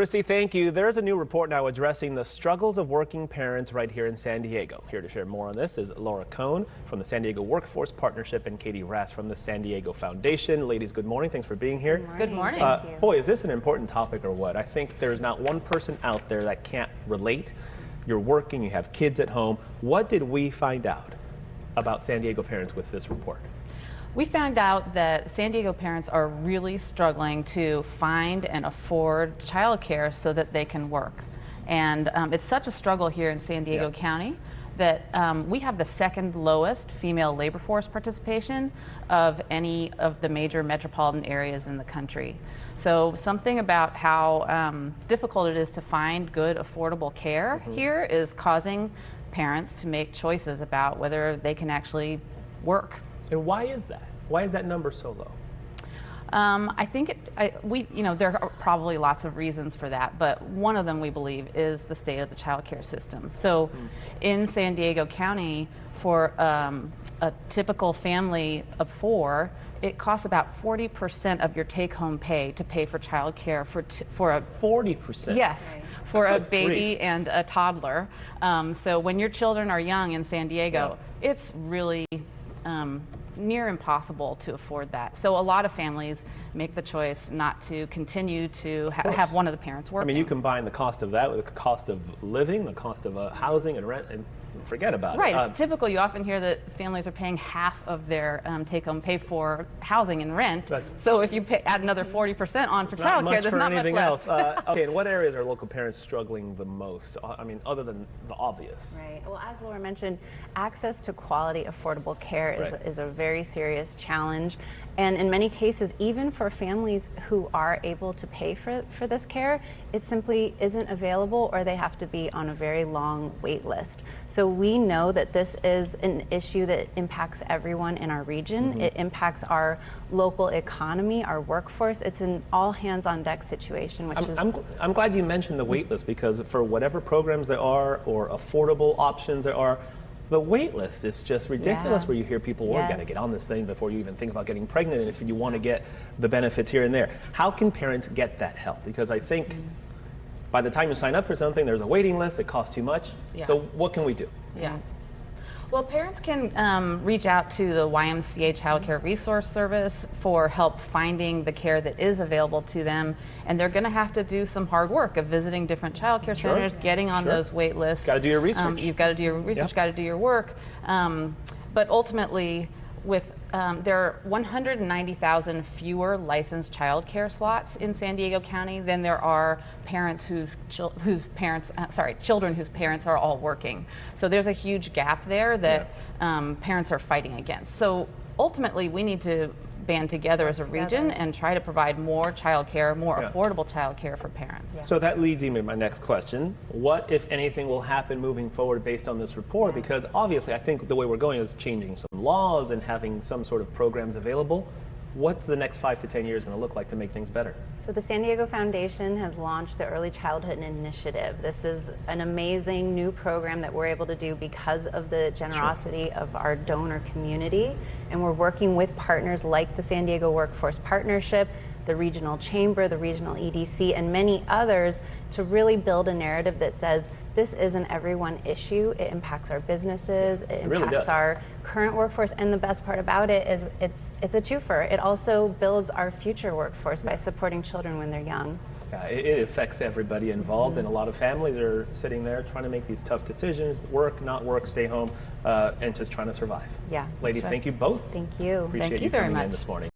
Chrissy, thank you. There's a new report now addressing the struggles of working parents right here in San Diego. Here to share more on this is Laura Cohn from the San Diego Workforce Partnership and Katie Rass from the San Diego Foundation. Ladies, good morning. Thanks for being here. Good morning. Boy, is this an important topic or what? I think there's not one person out there that can't relate. You're working, you have kids at home. What did we find out about San Diego parents with this report? We found out that San Diego parents are really struggling to find and afford childcare so that they can work. And it's such a struggle here in San Diego County that we have the second lowest female labor force participation of any of the major metropolitan areas in the country. So something about how difficult it is to find good, affordable care here is causing parents to make choices about whether they can actually work. And why is that? Why is that number so low? I think there are probably lots of reasons for that, but one of them we believe is the state of the child care system. So in San Diego County, for a typical family of four, it costs about 40% of your take-home pay to pay for child care for a 40%? Yes, for a baby and a toddler. So when your children are young in San Diego, it's really near impossible to afford that. So a lot of families make the choice not to continue to have one of the parents working. I mean, you combine the cost of that with the cost of living, the cost of housing and rent, and forget about it. Right, it's typical. You often hear that families are paying half of their take-home pay for housing and rent. So if you add another 40% on for childcare, there's not much less. Okay, in what areas are local parents struggling the most? I mean, other than the obvious. Right. Well, as Laura mentioned, access to quality, affordable care is a very serious challenge. And in many cases, even for families who are able to pay for this care, it simply isn't available, or they have to be on a very long wait list. So we know that this is an issue that impacts everyone in our region. It impacts our local economy, our workforce. It's an all hands on deck situation, which I'm glad you mentioned the wait list, because for whatever programs there are or affordable options there are, the wait list is just ridiculous, where you hear people, well, you got to get on this thing before you even think about getting pregnant, and if you want to get the benefits here and there. How can parents get that help? Because I think by the time you sign up for something, there's a waiting list, it costs too much. So what can we do? Well, parents can reach out to the YMCA Child Care Resource Service for help finding the care that is available to them. And they're going to have to do some hard work of visiting different child care centers, getting on those wait lists. Got to do your research. You've got to do your research, got to do your work. But ultimately, there are 190,000 fewer licensed child care slots in San Diego County than there are parents children whose parents are all working. So there's a huge gap there that parents are fighting against. So ultimately, we need to band together as a region and try to provide more child care, more affordable child care for parents. So that leads me to my next question. What, if anything, will happen moving forward based on this report? Because obviously I think the way we're going is changing some laws and having some sort of programs available. What's the next 5 to 10 years going to look like to make things better? So the San Diego Foundation has launched the Early Childhood Initiative. This is an amazing new program that we're able to do because of the generosity of our donor community. And we're working with partners like the San Diego Workforce Partnership, the Regional Chamber, the Regional EDC, and many others to really build a narrative that says this is an everyone issue. It impacts our businesses, it impacts our current workforce, and the best part about it is it's a twofer. It also builds our future workforce by supporting children when they're young. It affects everybody involved, and a lot of families are sitting there trying to make these tough decisions, work, not work, stay home, and just trying to survive. Ladies, thank you both. Thank you. Appreciate you coming in this morning.